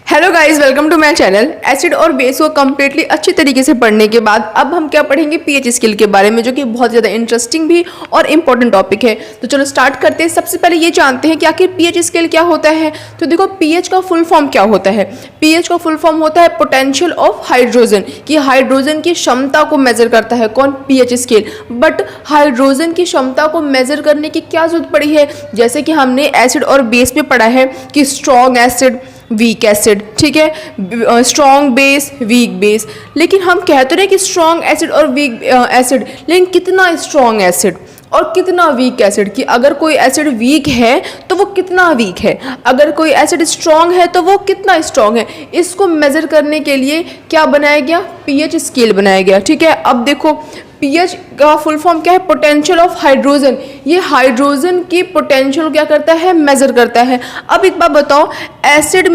Hello guys, welcome to my channel. Acid और base को completely अच्छी तरीके से पढ़ने के बाद अब हम क्या पढ़ेंगे, पीएच स्केल के बारे में, जो कि बहुत ज़्यादा इंटरेस्टिंग भी और इम्पोर्टेंट टॉपिक है। तो चलो स्टार्ट करते हैं। सबसे पहले ये जानते हैं कि आखिर पीएच स्केल क्या होता है। तो देखो, पीएच का फुल फॉर्म क्या होता है। पीएच का फुल फॉर्म होता है पोटेंशियल ऑफ हाइड्रोजन, कि हाइड्रोजन की क्षमता को मेजर करता है कौन, पीएच स्केल। बट हाइड्रोजन की क्षमता को मेजर करने की क्या जरूरत पड़ी है, जैसे कि हमने एसिड और बेस में पढ़ा है कि स्ट्रॉन्ग एसिड, वीक एसिड, ठीक है, स्ट्रॉन्ग बेस, वीक बेस। लेकिन हम कहते रहे कि स्ट्रॉन्ग एसिड और वीक एसिड, लेकिन कितना स्ट्रॉन्ग एसिड और कितना वीक एसिड, कि अगर कोई एसिड वीक है तो वो कितना वीक है, अगर कोई एसिड स्ट्रॉन्ग है तो वो कितना स्ट्रॉन्ग है। इसको मेजर करने के लिए क्या बनाया गया, पीएच स्केल बनाया गया। ठीक है, अब देखो पीएच का फुल फॉर्म क्या है, पोटेंशियल ऑफ हाइड्रोजन। ये हाइड्रोजन की पोटेंशियल क्या करता है, मेजर करता है। अब एक बात बताओ, एसिड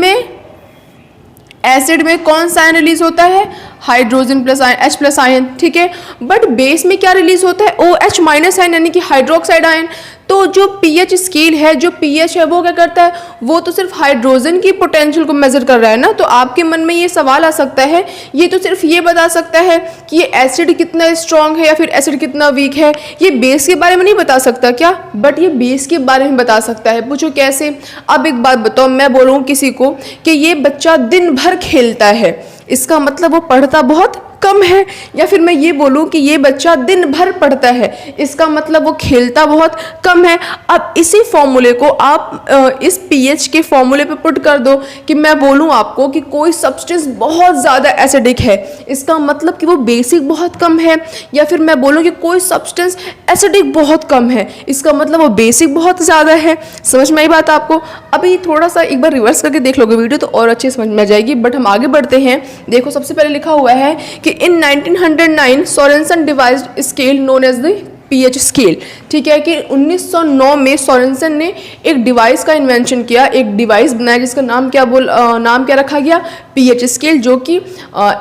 में कौन सा आयन रिलीज होता है, hydrogen plus ion, H plus ion, ठीक है। बट बेस में क्या रिलीज होता है, OH माइनस आयन, यानी कि हाइड्रोक्साइड आयन। तो जो पीएच स्केल है, जो पीएच है, वो क्या करता है, वो तो सिर्फ हाइड्रोजन की पोटेंशियल को मेजर कर रहा है ना। तो आपके मन में ये सवाल आ सकता है, ये तो सिर्फ ये बता सकता है कि ये एसिड कितना स्ट्रॉन्ग है या फिर एसिड कितना वीक है, ये बेस के बारे में नहीं बता सकता क्या। बट ये बेस के बारे में बता सकता है। पूछो कैसे। अब एक बात बताओ, मैं बोलूँ किसी को कि ये बच्चा दिन भर खेलता है, इसका मतलब वो पढ़ता बहुत कम है। या फिर मैं ये बोलूँ कि ये बच्चा दिन भर पढ़ता है, इसका मतलब वो खेलता बहुत कम है। अब इसी फॉर्मूले को आप इस पीएच के फॉर्मूले पे पुट कर दो, कि मैं बोलूँ आपको कि कोई सब्सटेंस बहुत ज़्यादा एसिडिक है, इसका मतलब कि वो बेसिक बहुत कम है। या फिर मैं बोलूँ कि कोई सब्सटेंस एसिडिक बहुत कम है, इसका मतलब वो बेसिक बहुत ज़्यादा है। समझ में आई बात आपको। अभी थोड़ा सा एक बार रिवर्स करके देख लोगे वीडियो तो और अच्छे समझ में आ जाएगी। बट हम आगे बढ़ते हैं। देखो, सबसे पहले लिखा हुआ है कि in 1909 Sorensen devised scale known as the pH scale. ठीक है, कि 1909 में सोरेनसन ने एक डिवाइस का इन्वेंशन किया, एक डिवाइस बनाया जिसका नाम क्या रखा गया, पीएच स्केल, जो कि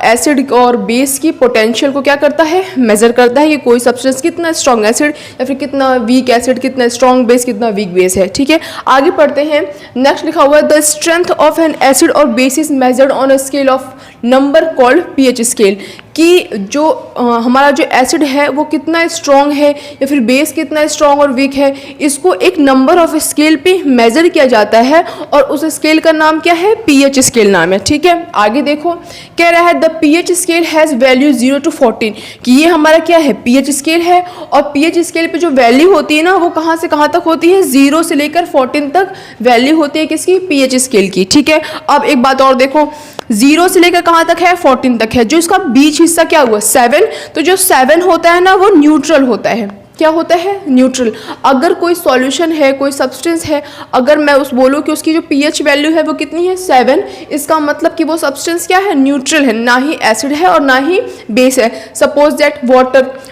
एसिड और बेस की पोटेंशियल को क्या करता है, मेजर करता है कि कोई सब्सटेंस कितना स्ट्रॉन्ग एसिड या फिर कितना वीक एसिड, कितना स्ट्रॉन्ग बेस, कितना वीक बेस है। ठीक है, आगे पढ़ते हैं। नेक्स्ट लिखा हुआ है, the strength of an acid और base is measured on a scale of number called pH scale, कि जो हमारा जो एसिड है वो कितना स्ट्रॉन्ग है या फिर बेस कितना स्ट्रॉन्ग और वीक है, इसको एक नंबर ऑफ स्केल पे मेजर किया जाता है और उस स्केल का नाम क्या है, पीएच स्केल नाम है। ठीक है, आगे देखो, कह रहा है the pH scale has value 0 to 14, कि ये हमारा क्या है, पीएच स्केल है। और पीएच स्केल पे जो वैल्यू होती है ना, वो कहाँ से कहाँ तक होती है, 0 से लेकर 14 तक वैल्यू होती है किसकी, पीएच स्केल की। ठीक है, अब एक बात और देखो, 0 से लेकर कहाँ तक है, 14 तक है। जो इसका बीच हिस्सा क्या हुआ, 7, तो जो 7 होता है ना, वो न्यूट्रल होता है। क्या होता है, न्यूट्रल। अगर कोई सॉल्यूशन है, कोई सब्सटेंस है, अगर मैं बोलूँ कि उसकी जो पीएच वैल्यू है वो कितनी है, 7, इसका मतलब कि वो सब्सटेंस क्या है, न्यूट्रल है, ना ही एसिड है और ना ही बेस है। सपोज दैट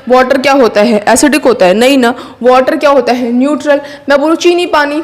वाटर क्या होता है, एसिडिक होता है, नहीं ना। वाटर क्या होता है, न्यूट्रल। मैं बोलूँ चीनी पानी,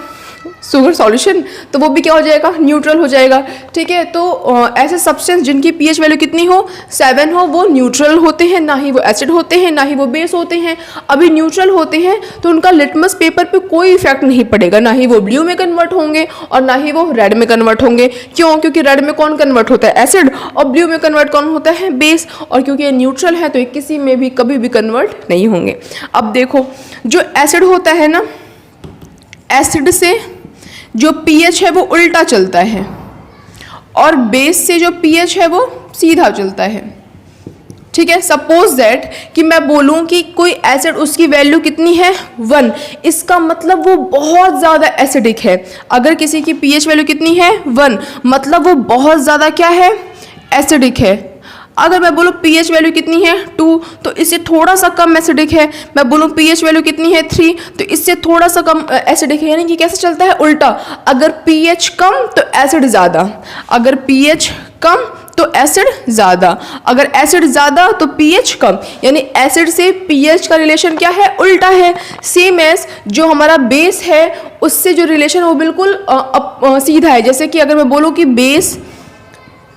शुगर सॉल्यूशन, तो वो भी क्या हो जाएगा, न्यूट्रल हो जाएगा। ठीक है, तो ऐसे सब्सटेंस जिनकी पीएच वैल्यू कितनी हो, 7 हो, वो न्यूट्रल होते हैं, ना ही वो एसिड होते हैं, ना ही वो बेस होते हैं। अभी न्यूट्रल होते हैं तो उनका लिटमस पेपर पे कोई इफेक्ट नहीं पड़ेगा, ना ही वो ब्लू में कन्वर्ट होंगे और ना ही वो रेड में कन्वर्ट होंगे। क्यों, क्योंकि रेड में कौन कन्वर्ट होता है, एसिड, और ब्लू में कन्वर्ट कौन होता है, बेस। और क्योंकि ये न्यूट्रल है तो ये किसी में भी कभी भी कन्वर्ट नहीं होंगे। अब देखो, जो एसिड होता है ना, एसिड से जो पीएच है वो उल्टा चलता है और बेस से जो पीएच है वो सीधा चलता है। ठीक है, सपोज दैट कि मैं बोलूं कि कोई एसिड, उसकी वैल्यू कितनी है, 1, इसका मतलब वो बहुत ज़्यादा एसिडिक है। अगर किसी की पीएच वैल्यू कितनी है, 1, मतलब वो बहुत ज़्यादा क्या है, एसिडिक है। अगर मैं बोलूँ पीएच वैल्यू कितनी है, 2, तो इससे थोड़ा सा कम एसिडिक है। मैं बोलूँ पीएच वैल्यू कितनी है, 3, तो इससे थोड़ा सा कम एसिडिक है। यानी कि कैसे चलता है, उल्टा। अगर पीएच कम तो एसिड ज़्यादा, अगर पीएच कम तो एसिड ज़्यादा, अगर एसिड ज़्यादा तो पीएच कम। यानी एसिड से पीएच का रिलेशन क्या है, उल्टा है। सेम एज जो हमारा बेस है उससे जो रिलेशन वो बिल्कुल सीधा है। जैसे कि अगर मैं बोलूँ कि बेस,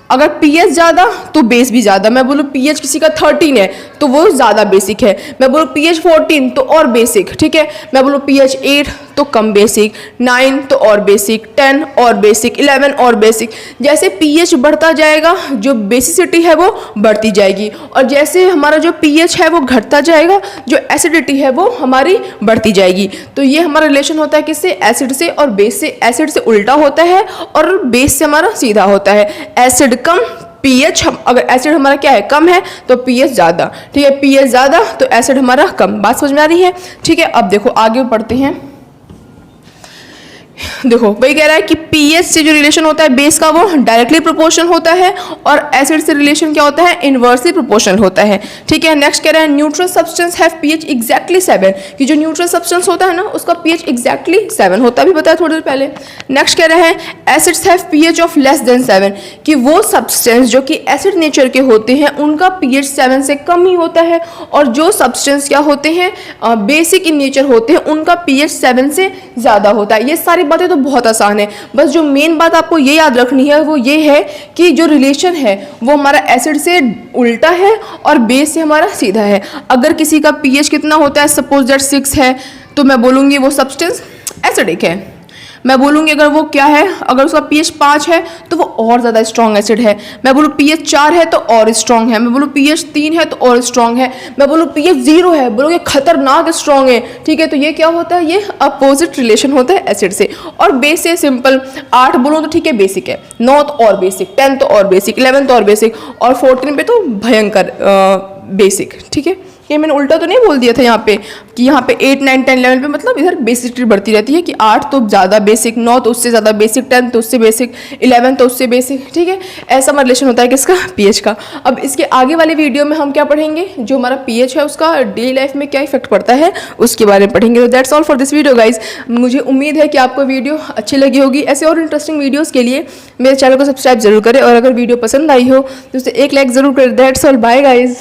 अगर पीएच ज़्यादा तो बेस भी ज़्यादा। मैं बोलूँ पीएच किसी का 13 है तो वो ज़्यादा बेसिक है। मैं बोलूँ पीएच 14 तो और बेसिक। ठीक है, मैं बोलूँ पीएच 8 तो कम बेसिक, 9 तो और बेसिक, 10 और बेसिक, 11 और बेसिक। जैसे पीएच बढ़ता जाएगा जो बेसिसिटी है वो बढ़ती जाएगी, और जैसे हमारा जो पीएच है वो घटता जाएगा जो एसिडिटी है वो हमारी बढ़ती जाएगी। तो ये हमारा रिलेशन होता है किससे? एसिड से, और बेस से। एसिड से उल्टा होता है और बेस से हमारा सीधा होता है। एसिड कम, पीएच अगर एसिड हमारा क्या है? कम है, तो पीएच ज़्यादा, ठीक है। पीएच ज़्यादा तो एसिड हमारा कम। बात समझ में आ रही है? ठीक है। अब देखो आगे बढ़ते हैं। देखो वही कह रहा है कि पीएच से जो रिलेशन होता है बेस का वो डायरेक्टली प्रोपोर्शनल होता है, और एसिड से रिलेशन क्या होता है? इनवर्सली प्रोपोर्शनल होता है, ठीक है। नेक्स्ट कह रहा है neutral substance have pH exactly 7, कि जो न्यूट्रल सब्सटेंस होता है ना उसका पीएच एग्जैक्टली 7 होता है, भी बताया थोड़ी देर पहले। नेक्स्ट कह रहा है acids have pH of less than 7, कि वो सब्सटेंस जो कि एसिड नेचर के होते हैं उनका पीएच 7 से कम ही होता है, और जो सब्सटेंस क्या होते हैं? बेसिक इन नेचर होते हैं, उनका पीएच 7 से ज़्यादा होता है। ये सारी बातें तो बहुत आसान है, बस जो मेन बात आपको ये याद रखनी है वो ये है कि जो रिलेशन है वो हमारा एसिड से उल्टा है और बेस से हमारा सीधा है। अगर किसी का पीएच कितना होता है, सपोज दैट 6 है, तो मैं बोलूँगी वो सब्सटेंस एसिडिक है। मैं बोलूँगी अगर वो क्या है, अगर उसका पीएच 5 है तो वो और ज़्यादा स्ट्रॉन्ग एसिड है। मैं बोलूँ पीएच 4 है तो और स्ट्रॉन्ग है। मैं बोलूँ पीएच 3 है तो और स्ट्रॉन्ग है। मैं बोलूँ पीएच 0 है, बोलोगे खतरनाक स्ट्रॉन्ग है, ठीक है। तो ये क्या होता है? ये अपोजिट रिलेशन होता है एसिड से। और बेस से सिंपल 8 बोलो तो ठीक है बेसिक है, 9 तो और बेसिक, 10 तो और बेसिक, 11 तो और बेसिक, और 14 पे तो भयंकर बेसिक, ठीक है। ये मैंने उल्टा तो नहीं बोल दिया था यहाँ पे कि यहाँ पे 8, 9, 10, 11 पे मतलब इधर बेसिसिटी बढ़ती रहती है कि 8 तो ज़्यादा बेसिक, 9 तो उससे ज़्यादा बेसिक, 10 तो उससे बेसिक, 11 तो उससे बेसिक, ठीक है। ऐसा हमारा रिलेशन होता है किसका? पीएच का। अब इसके आगे वाले वीडियो में हम क्या पढ़ेंगे? जो हमारा पीएच है उसका डेली लाइफ में क्या इफेक्ट पड़ता है उसके बारे में पढ़ेंगे। तो that's all for this video guys. मुझे उम्मीद है कि आपको वीडियो अच्छी लगी होगी। ऐसे और इंटरेस्टिंग वीडियोज़ के लिए मेरे चैनल को सब्सक्राइब जरूर करें, और अगर वीडियो पसंद आई हो तो उसे एक लाइक ज़रूर करें। That's all, bye guys.